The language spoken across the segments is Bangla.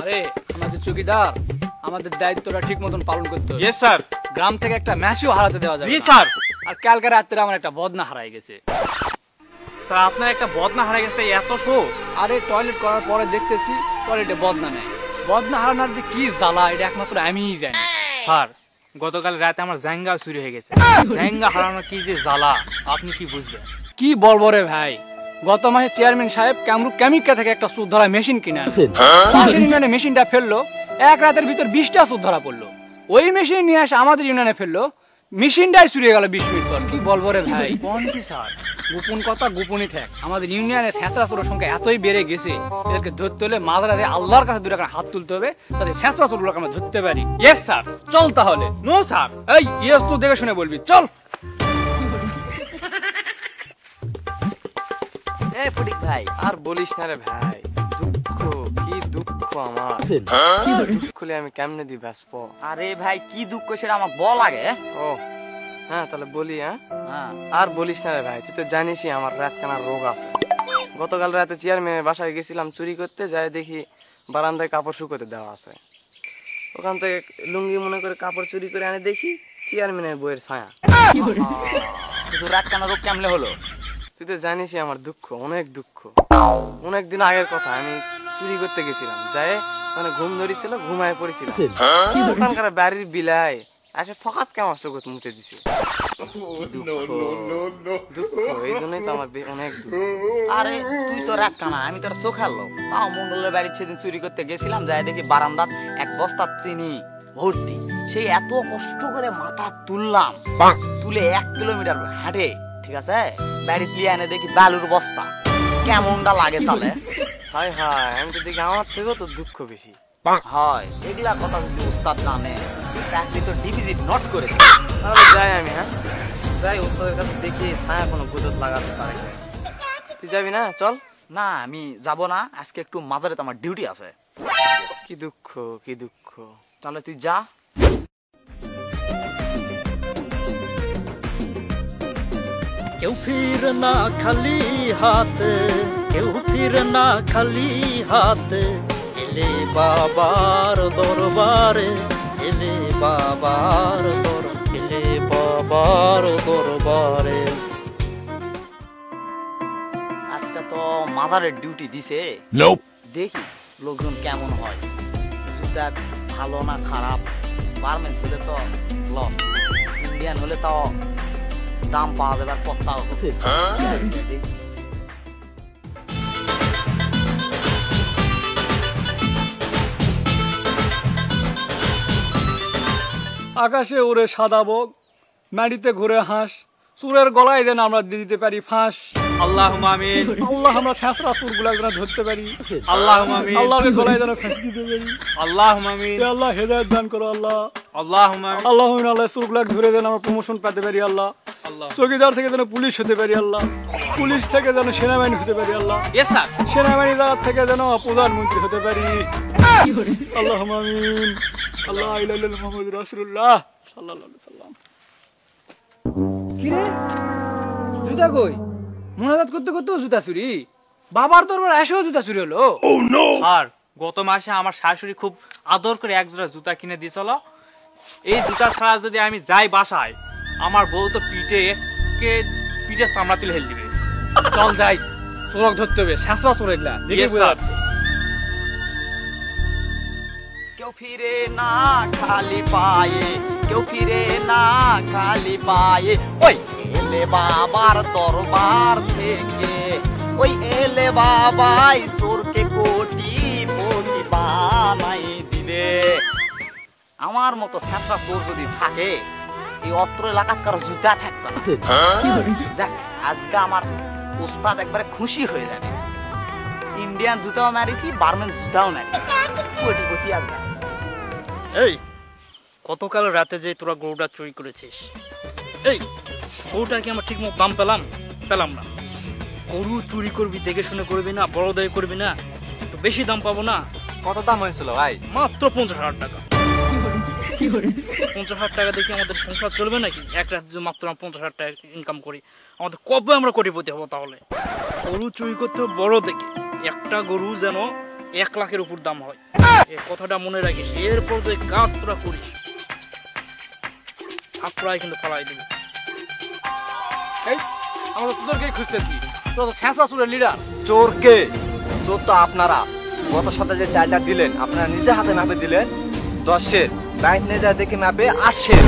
আরে আমাদের চৌকিদার আমাদের দায়িত্বটা ঠিক মতন পালন করতে হবে। Yes sir. গ্রাম থেকে একটা ম্যাচও হারাতে দেওয়া যাবে। জি স্যার। আর কালকে রাত্রে আমার একটা বদনা হারাই গেছে। স্যার আপনার একটা বদনা হারাই গেছে এত শোক? আরে টয়লেট করার পরে দেখতেছি টয়লেটে বদনা নেই। বদনা হারানোর যে কি জ্বালা এটা একমাত্র আমিই জানি। স্যার গতকাল রাতে আমার জাঙ্গা চুরি হয়ে গেছে। জাঙ্গা হারানো কি যে জ্বালা আপনি কি বুঝবেন? কি বলবো রে ভাই, গত মাসে চেয়ারম্যান সাহেব কামরূপ কেমিকা থেকে একটা সুদ ধরা মেশিন কিনে আনছেন। পাশের ইউনিয়নে মেশিনটা ফেললো, এক রাতের ভিতর 20টা সুদ ধরা পড়লো। ওই মেশিন নিয়ে আসে আমাদের ইউনিয়নে ফেললো, মেশিনটাই চুরি হয়ে গেল 20 মিনিট পর। কি বলবো রে ভাই। কোন কি স্যার? গোপন কথা গোপনই থাক। আমাদের ইউনিয়নে ছেঁচড়া চোরের সংখ্যা এতই বেড়ে গেছে, এদেরকে ধরতে হলে মাঝরাতে আল্লাহর কাছে 2 টাকা হাত তুলতে হবে, তাদের ছেঁচড়া চোরগুলোকে আমরা ধরতে পারি। Yes sir. চল তাহলে। No sir. এই ইয়েস তো দেখে শুনে বলবি, চল। এই ফটিক ভাই আর বলিস না রে ভাই, দুঃখ কি দুঃখ আমার। দুঃখলে আমি কেমনে দি বাঁচব? আরে ভাই কি দুঃখ সেটা আমার বল আগে। ও হ্যাঁ তাহলে বলি। আর বলিস না রে ভাই, তুই তো জানিসই আমার রাতকানার রোগ আছে। গতকাল রাতে চেয়ারম্যানের বাসায় গেছিলাম চুরি করতে, যাই দেখি বারান্দায় কাপড় শুকোতে দেওয়া আছে। ওখান থেকে লুঙ্গি মনে করে কাপড় চুরি করে আনে, দেখি চেয়ারম্যানের বইয়ের ছায়া। শুধু রাত কানা রোগ কেমনে হলো? তুই তো জানিসই আমার দুঃখ, অনেক দুঃখ। অনেকদিন আগের কথা, আমি চুরি করতে গেছিলাম, যাই মানে ঘুম ধরেছিল, ঘুমায় পড়েছিলাম। ওখানকার বাড়ির বিলাই এসে ফকাত কেমন চোখত মুতে দিছে। এই জন্যই তো আমার অনেক দুঃখ। আরে তুই তো রাত কানা, আমি তোর চোখার লোক। তাও মন্ডলের বাড়ির সেদিন চুরি করতে গেছিলাম, যাই দেখি বারান্দাত এক বস্তা চিনি ভর্তি। সেই এত কষ্ট করে মাথা তুললাম, তুলে 1 কিলোমিটার হাঁটে, ঠিক আছে, বাড়ি দিয়ে এনে দেখি বালুর বস্তা। কেমনটা লাগে তাহলে? হায় হায়, আমি তো দেখি আমার থেকেও তো দুঃখ বেশি হয়। এগুলা কথা যদি উস্তাদ জানে, চাকরি তো ডিপোজিট নট করে। তাহলে যাই আমি। যাই ওস্তাদের কাছে দেখি ছায়া কোনো গুজব লাগাতে পারে। তুই যাবি না? চল। না আমি যাব না, আজকে একটু মাজারে আমার ডিউটি আছে। কি দুঃখ, কি দুঃখ। তাহলে তুই যা। কেউ ফির না খালি হাতে, কেউ ফির না খালি হাতে, এলে বাবার দরবারে, এলে বাবার এলে বাবার দরবারে। আজকে তো মাজারের ডিউটি দিছে, দেখি লোকজন কেমন হয়। জুতা ভালো না খারাপ, গার্মেন্টস হলে তো লস, ইন্ডিয়ান হলে তো দাম পাওয়া যাবে আর পত্তাও। আকাশে ওরে সাদা বক, মাটিতে ঘুরে হাঁস, চোরের গলায় যেন আমরা দিয়ে দিতে পারি ফাঁস। আল্লাহুম্মা আমিন। আল্লাহ আমরা ছেঁচড়া চোরগুলা যেন ধরতে পারি। আল্লাহুম্মা আমিন। আল্লাহর গলায় যেন ফাঁসি দিতে পারি। আল্লাহুম্মা আমিন। হে আল্লাহ হেদায়েত দান করো আল্লাহ। আল্লাহুম্মা আমিন। আল্লাহ আল্লাহ চোরগুলা ধরে যেন আমরা প্রমোশন পেতে পারি আল্লাহ। চৌকিদার থেকে যেন পুলিশ হতে পারি আল্লাহ। পুলিশ থেকে যেন সেনাবাহিনী হতে পারি আল্লাহ। Yes sir. সেনাবাহিনী থেকে যেন প্রধানমন্ত্রী হতে পারি। আল্লাহুম্মা আমিন। আল্লাহ ইলাহা ইল্লাল্লাহ মুহাম্মাদুর রাসূলুল্লাহ সাল্লাল্লাহু আলাইহি সাল্লাম। কি রে, জুতা কই? মুনাজাত করতে করতে জুতা চুরি? বাবার দরবার এসেও জুতা চুরি হলো? স্যার গত মাসে আমার শাশুড়ি খুব আদর করে এক জোড়া জুতা কিনে দিয়েছিল। এই জুতা ছাড়া যদি আমি যাই বাসায়, আমার বউ তো পিঠে চামড়া তুলে হেল দিবে। চল যাই, চোরক ধরতে হবে, শেষরা চোর এগুলা। Yes, sir. কেউ ফিরে না খালি পায়ে, কেউ ফিরে না খালি পায়ে, ওই এলে বাবার দরবার থেকে, ওই এলে বাবাই চোরকে কোটিপতি বানাই দিবে। আমার মতো ছেঁচড়া চোর যদি থাকে, এই অত্র এলাকার কারো জুতা থাকতো না। যাক, আজকে আমার উস্তাদ একবারে খুশি হয়ে যাবে। ইন্ডিয়ান জুতাও মারিছি, বার্মেন জুতাও মারিছি, কোটিপতি আজকে। এই গতকাল রাতে যে তোরা গরুটা চুরি করেছিস, এই গরুটা কি আমার ঠিক মতো দাম পেলাম না। গরু চুরি করবি দেখে শুনে করবি না, বড় দায় করবি না, একটু বেশি দাম পাবো না। কত দাম হয়েছিল ভাই? মাত্র 50,000 টাকা। 50,000 টাকা দেখি আমাদের সংসার চলবে নাকি? এক রাত যদি মাত্র 50,000 টাকা ইনকাম করি, আমাদের কবে আমরা কোটিপতি হবো? তাহলে গরু চুরি করতে বড় দেখে, একটা গরু যেন 1 লাখের উপর দাম হয়। এই কথাটা মনে রাখিস, এরপর তুই কাজ তোরা করিস থাকরাই কিন্তু ফালাই দিবি। এই আমরা তোদেরকেই খুঁজতেছি, তোরা তো শেষা সুরের লিডার। চোরকে চোর তো আপনারা। গত সপ্তাহে যে চালটা দিলেন আপনারা নিজে হাতে মাপে দিলেন 10-এর, ব্যাংক নিয়ে যা দেখি মাপে 8-এর।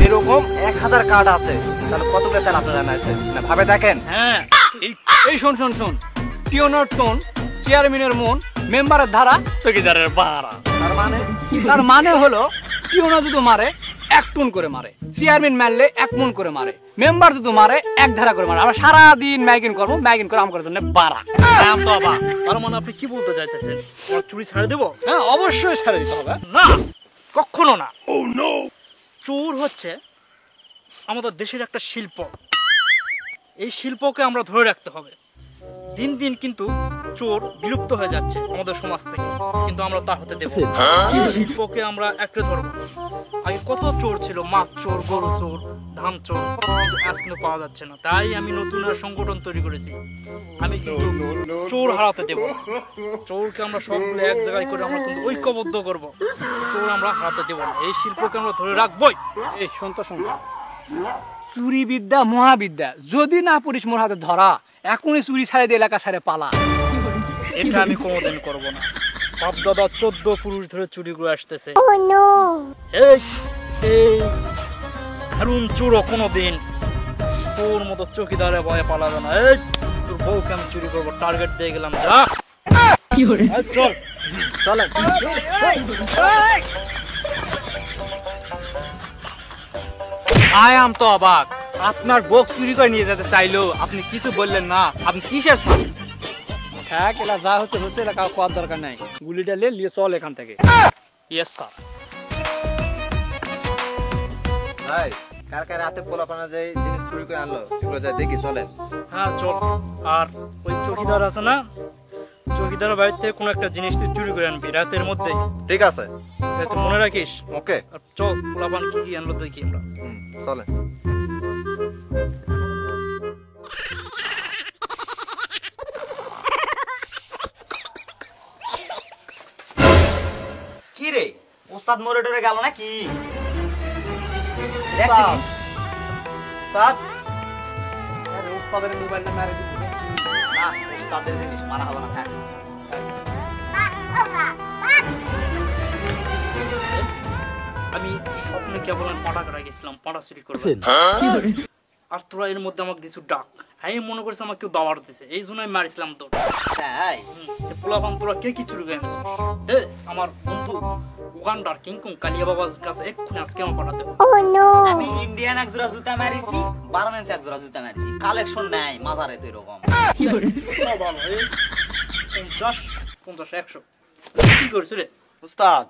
এরকম 1000 কার্ড আছে, তাহলে কতগুলো চাল আপনারা মারছেন না ভাবে দেখেন। হ্যাঁ ঠিক। এই শোন শোন শোন, টিওনার টোন, চেয়ারম্যানের মন, মেম্বারের ধারা, চকিদারের বাহারা। তার মানে হলো টিওনা যদি মারে 1 টন করে মারে, চেয়ারম্যান মারলে 1 মন করে মারে, মেম্বার যদি মারে 1 ধারা করে মারে। আমরা সারাদিন ম্যাগিন করবো, ম্যাগিন করে আমার জন্য বাড়া। আম তো আবার তার মানে আপনি কি বলতে চাইতেছেন, আমার চুরি ছাড়ে দেবো? হ্যাঁ অবশ্যই ছাড়ে দিতে হবে। না, কখনো না। চোর হচ্ছে আমাদের দেশের একটা শিল্প, এই শিল্পকে আমরা ধরে রাখতে হবে। দিন দিন কিন্তু চোর বিলুপ্ত হয়ে যাচ্ছে আমাদের সমাজ থেকে, কিন্তু আমরা তা হতে দেব না। এই শিল্পকে আমরা একটু ধরবো। আগে কত চোর ছিল, মাছ চোর, গরু চোর, ধান চোর, কিন্তু আজ কিন্তু পাওয়া যাচ্ছে না। তাই আমি নতুন একটা সংগঠন তৈরি করেছি। আমি কিন্তু চোর হারাতে দেব না। চোরকে আমরা সবগুলো এক জায়গায় করে আমরা কিন্তু ঐক্যবদ্ধ করব। চোর আমরা হারাতে দেব না, এই শিল্পকে আমরা ধরে রাখবই। এই শোন তো শোন, চুরি বিদ্যা মহাবিদ্যা, যদি না পুলিশ মোর হাতে ধরা, এখনই চুরি ছাড়ে দিয়ে এলাকা ছাড়ে পালা। এটা আমি কোনোদিন করব না। বাপ দাদা 14 পুরুষ ধরে চুরি করে আসতেছে। এই এই হারুন চোর কোনোদিন তোর মতো চকিদারে ভয়ে পালাবে না। এই তোর বউকে আমি চুরি করবো, টার্গেট দিয়ে গেলাম। যা এই চল চলেন। আই আম তো অবাক, আপনার বউ চুরি করে নিয়ে যেতে চাইলো, আপনি কিছু বললেন না। আপনি কিসের সাথ? হ্যাঁ এলা যা হচ্ছে হচ্ছে, এলা কাউ কোয়ার দরকার নাই, গুলিটা নিয়ে চল এখান থেকে। Yes sir. ভাই কালকে রাতে পোলাপানা যে জিনিস চুরি করে আনলো সেগুলো যা দেখি চলেন। হ্যাঁ চল। আর ওই চকিদার আছে না, চকিদার বাড়ি থেকে কোনো একটা জিনিস তুই চুরি করে আনবি রাতের মধ্যে। ঠিক আছে, তুই মনে রাখিস। ওকে আর চল, পোলাপান কি কি আনলো দেখি আমরা। চলেন। কি রে ওস্তাদ মরে টরে গেল নাকি? ওস্তাদ ওস্তাদের মোবাইলটা মেরে দিব। না, ওস্তাদের জিনিস মারা হবে না, থাক। আমি স্বপ্নে কেবল পাটা গেছিলাম, পাটা চুরি করবো। আর তোরা এর মধ্যে আমাকে কিছু ডাক, আমি মনে করছি আমাকে কেউ দাওয়ার দিছে, এই জন্য আমি মারিছিলাম তোর। তাই পোলাপান তোরা কে কি চুরি করে আনছিস? আমার বন্ধু উগান্ডার কিংকং কালিয়া বাবার কাছে এক্ষুনি আজকে আমার পাঠাতে হবে। আমি ইন্ডিয়ান এক জোড়া জুতা মারিছি, বারমেন্স এক জোড়া জুতা মারিছি, কালেকশন নাই মাজারে তো এরকম। ভালো, এই 50, 100 কি করছিস রে? উস্তাদ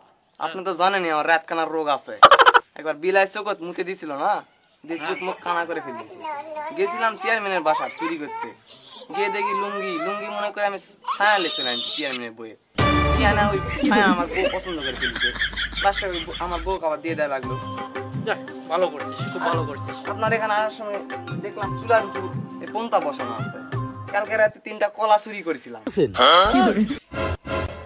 আপনি তো জানেনই আমার রাত কানার রোগ আছে। একবার বিলাই চোখত মুতে দিছিল না, দিয়ে চোখ মুখ কানা করে ফেলেছি। গেছিলাম চেয়ারম্যানের বাসা চুরি করতে, গিয়ে দেখি লুঙ্গি লুঙ্গি মনে করে আমি ছায়া লেছে আনছি চেয়ারম্যানের বইয়ে। না ওই ছায়া আমার বউ পছন্দ করে ফেলছে, লাস্টে আমার বউ আবার দিয়ে দেওয়া লাগলো। যাক ভালো করছিস, খুব ভালো করছিস। আপনার এখানে আসার সময় দেখলাম চুলার উপর এই পন্তা বসানো আছে। কালকে রাতে 3টা কলা চুরি করেছিলাম।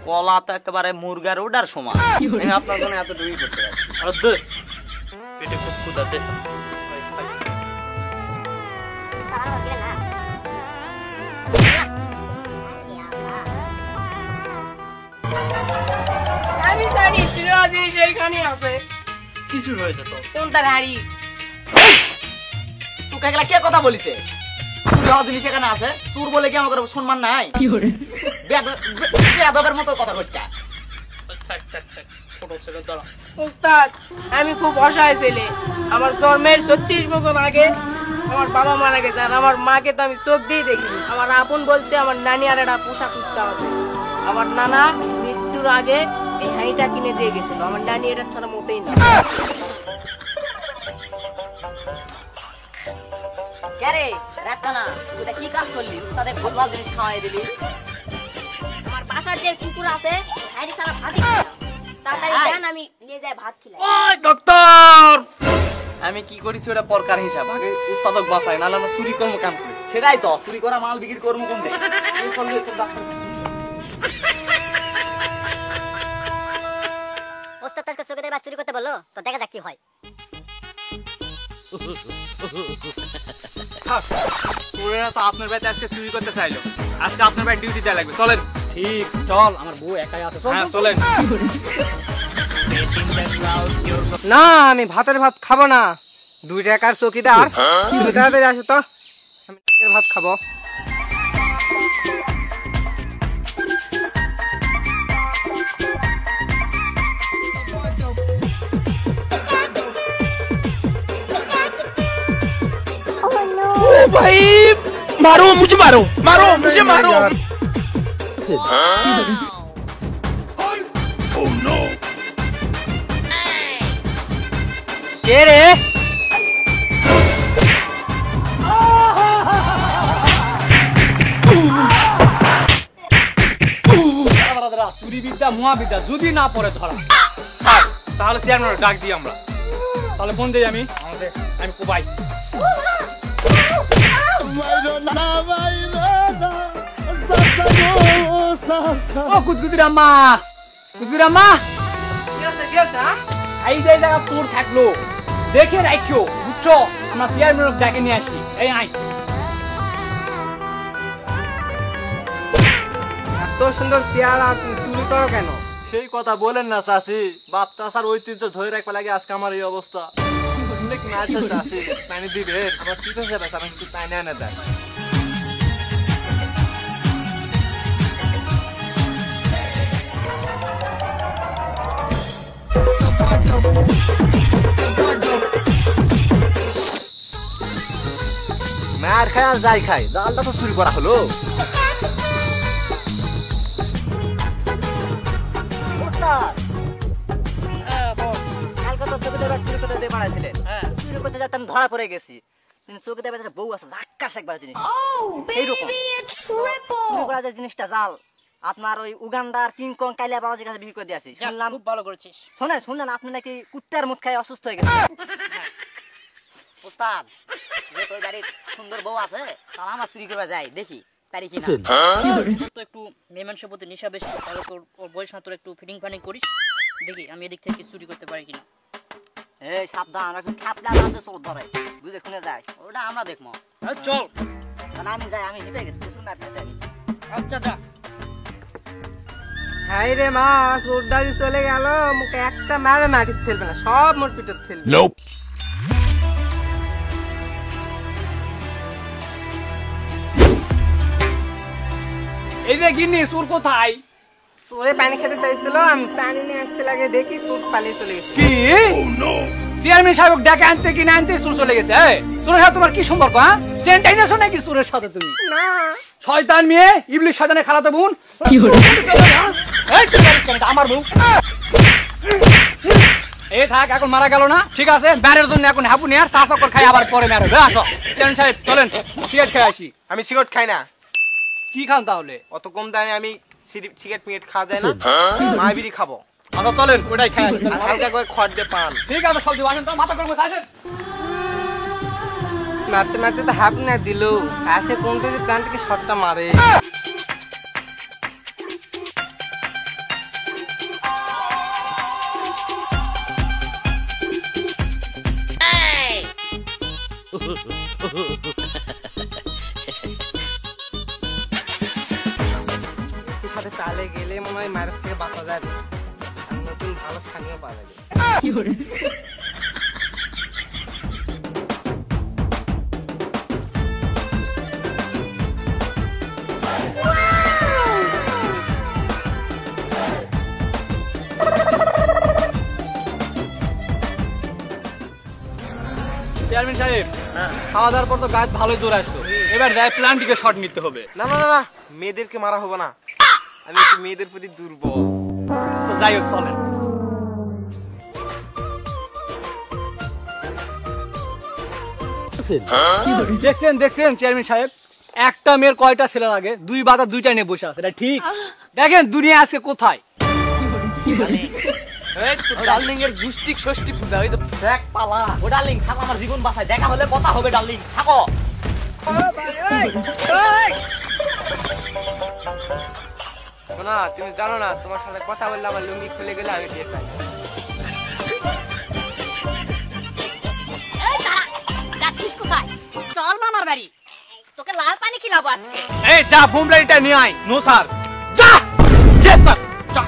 কলা তো একেবারে মুরগার ওডার সমান। আমি আপনার জন্য এত দূরই করতে পারছি। আর দে পেটে খুব ক্ষুধা, দে খাই, খাই। আমি জানি চুরা জিনিস এইখানে আছে। কিছু হয়েছে তো কোনটার হাড়ি? তোকে এগুলা কে কথা বলিছে? চুরি হওয়া জিনিস এখানে আছে, চুর বলে কি আমাদের সম্মান নাই? বেয়াদবের মতো কথা কইছ কা? থাক থাক থাক, ছোট ছেলে দাঁড়া। উস্তাদ আমি খুব অসহায় ছেলে। আমার জন্মের 36 বছর আগে আমার বাবা মারা গেছে, আর আমার মাকে তো আমি চোখ দিয়ে দেখিনি। আমার আপন বলতে আমার নানি আর একটা পোশাক কুর্তা আছে। আমার নানা মৃত্যুর আগে এই হাঁড়িটা কিনে দিয়ে গেছিল, আমার নানি এটা ছাড়া মতেই না। কেরে রাতকানা তুই কি কাজ করলি? উস্তাদে ভুলভাল জিনিস খাওয়াই দিলি। আমার বাসার যে কুকুর আছে হাড়ি সারা ভাতই খায় না। তাড়াতাড়ি দেন, আমি নিয়ে যাই ভাত খিলাই। ওই ডাক্তার, আমি কি করেছি ওটা পরকার হিসাব, আগে উস্তাদক বাঁচাই, নাহলে আমরা চুরি কর্ম কাম করি। সেটাই তো, চুরি করা মাল বিক্রি করবো কোনটা? তো দেখা যাক কি হয়। চোরেরা তো আপনার বাড়িতে আজকে চুরি করতে চাইলো, আজকে আপনার বাড়ি ডিউটি দেওয়া লাগবে। চলেন। ঠিক, চল, আমার বউ একাই আছে, চল। হ্যাঁ চলেন। না, আমি ভাতের ভাত খাবো না। 2 টাকার চকিদার, তুমি তাড়াতাড়ি আসো তো, আমি টাকার ভাত খাবো। भाई मारो मुझे, मारो मारो मुझे, मारो। কে রে? চুরি বিদ্যা মহাবিদ্যা যদি না পড়ে ধরা, স্যার তাহলে চেয়ারম্যানের ডাক দিই আমরা। তাহলে ফোন দেই আমি কোবাই। ও কুতকুতির আম্মা, কুতকুতির আম্মা, এই যে জায়গা তোর থাকলো দেখে রাখিও, বুঝছো? আমরা চেয়ারম্যান ডাকে নিয়ে আসি। এই আই, এত সুন্দর চেয়ার আর তুমি চুরি করো কেন? সেই কথা বলেন না চাচি, বাপ চাচার ঐতিহ্য ধরে রাখবা লাগে আজকে আমার এই অবস্থা। অনেক মারছে চাচি, পানি দিবেন? আমার কি হয়েছে স্যার, আমি একটু পানি এনে দেন। মার খায় আর যাই খাই, ডালটা তো চুরি করা হলো। কালকে তো চোখে দেবার চুরি করতে দিয়ে বাড়াইছিলেন, চুরি করতে যাতে আমি ধরা পড়ে গেছি। কিন্তু চোখে দেবার বউ আছে, ধাক্কাস একবার জিনিস এইরকম চুরি করা যে জিনিসটা জাল, আপনার ওই উগান্ডার কিংকং কালিয়া বাবাজির কাছে বিক্রি করে দিয়েছি। শুনলাম, খুব ভালো করেছিস। শুনলেন আপনি নাকি কুত্তার মুখ খাই অসুস্থ হয়ে গেছে। ওস্তাদ, যে তোর বাড়ির সুন্দর বউ আছে, তাহলে আমরা চুরি করবা যাই, দেখি পারি কিনা। তো একটু মেয়ে মানুষের প্রতি নেশা বেশি, তাহলে তোর ওর বয়স না, তোর একটু ফিটিং ফানিং করিস, দেখি আমি এদিক থেকে চুরি করতে পারি কিনা। এই সাবধান, আমরা কিন্তু খাপলা জানতে চোর ধরে, বুঝে খুনে যাস, ওটা আমরা দেখবো। চল তাহলে আমি যাই, আমি হিপে গেছি, প্রচুর মার খেয়েছি। আচ্ছা যা। হাই রে মা, চোরডারি চলে গেল, মুখে একটা মারে মাটির ফেলবে না, সব মোর পিঠে ফেলবে। এই যে গিন্নি, চোর কোথায়? চোরে পানি খেতে চাইছিল, আমি পানি নিয়ে আসতে লাগে, দেখি চোর পালিয়ে চলে গেছে। কি চেয়ারম্যান সাহেব ডাকে আনতে কি না আনতে চোর চলে গেছে? চোরের সাথে তোমার কি সম্পর্ক? হ্যাঁ, সেন্টাই নেছো নাকি চোরের সাথে তুমি? না, শয়তান মেয়ে, ইবলিশ শয়তানের খালাতো বোন। আমার বউ। এই থাক, এখন মারা গেল না, ঠিক আছে? ব্যারের জন্য এখন হাবু নিয়ে আর চা চক্কর খাই, আবার পরে মেরে। আসো চেয়ারম্যান সাহেব, চলেন সিগারেট খেয়ে আসি। আমি সিগারেট খাই না। কি খান তাহলে? অত কম দামে আমি সিগারেট মিগারেট খাওয়া যায় না, মাবিরি খাবো। আচ্ছা চলেন, ওটাই খাই আসি। হালকা করে খড় দিয়ে পান। ঠিক আছে, সব দিব, আসেন তো, মাথা গরম করছে, আসেন। মারতে মারতে তো হাফ না দিল, আসে কোন থেকে প্যান্ট থেকে শটটা মারে। সাথে চালে গেলে মনে হয় মায়ের থেকে বাঁচা যাবে, আর নতুন ভালো স্থানীয় পাওয়া যাবে। চেয়ারম্যান সাহেব, খাওয়া দাওয়ার পর তো গাছ ভালোই জোর আসতো, এবার যাই প্ল্যানটিকে শট নিতে হবে। না না না না, মেয়েদেরকে মারা হবে না, আমি একটু মেয়েদের প্রতি দুর্বল। তো যাই হোক, চলেন। দেখছেন দেখছেন চেয়ারম্যান সাহেব, একটা মেয়ের কয়টা ছেলে লাগে? 2 বাজার 2টা নিয়ে বসে আছে, এটা ঠিক? দেখেন দুনিয়া আজকে কোথায়। ডার্লিং এর গুষ্টিক ষষ্ঠী পূজা, ওই তো দেখ পালা। ও ডার্লিং থাকো, আমার জীবন বাঁচায়, দেখা হলে কথা হবে ডার্লিং, থাকো। না, তুমি জানো না, তোমার সাথে কথা বললে আমার লুঙ্গি খুলে গেলে আমি টের পাই। মারি তোকে লাল পানি খিলাবো আজকে এই যা বোম লাইটটা নিয়ে আয়। নো স্যার, যা। ইয়েস স্যার, যা।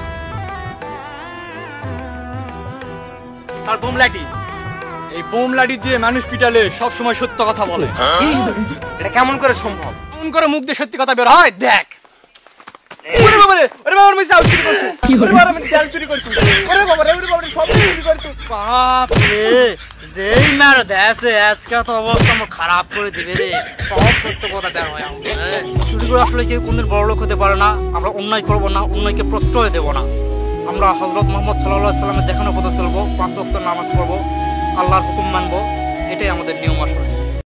স্যার বোম লাইটি। এই বোম লাঠি দিয়ে মানুষ পিটালে সব সময় সত্য কথা বলে। এটা কেমন করে সম্ভব? এমন করে মুখ দিয়ে সত্যি কথা বের হয়, দেখ। ওরে বাবা রে, ওরে বাবা আমি চাল চুরি করছি, ওরে বাবা আমি তেল চুরি করছি, ওরে বাবা রে, সব চুরি করছি। বাপ রে, যেই মার দেশে আজকে তো অবস্থা আমার খারাপ করে দিবে রে। সব সত্য কথা বের হয় আমাদের। চুরি করে আসলে কেউ কোনদিন বড় লোক হতে পারে না। আমরা অন্যায় করবো না, অন্যায়কে প্রশ্রয় দেবো না। আমরা হযরত মুহাম্মদ সাল্লাল্লাহু আলাইহি সাল্লামের দেখানো পথে চলবো, 5 ওয়াক্ত নামাজ পড়বো, আল্লাহর হুকুম মানবো, এটাই আমাদের নিয়ম আসলে।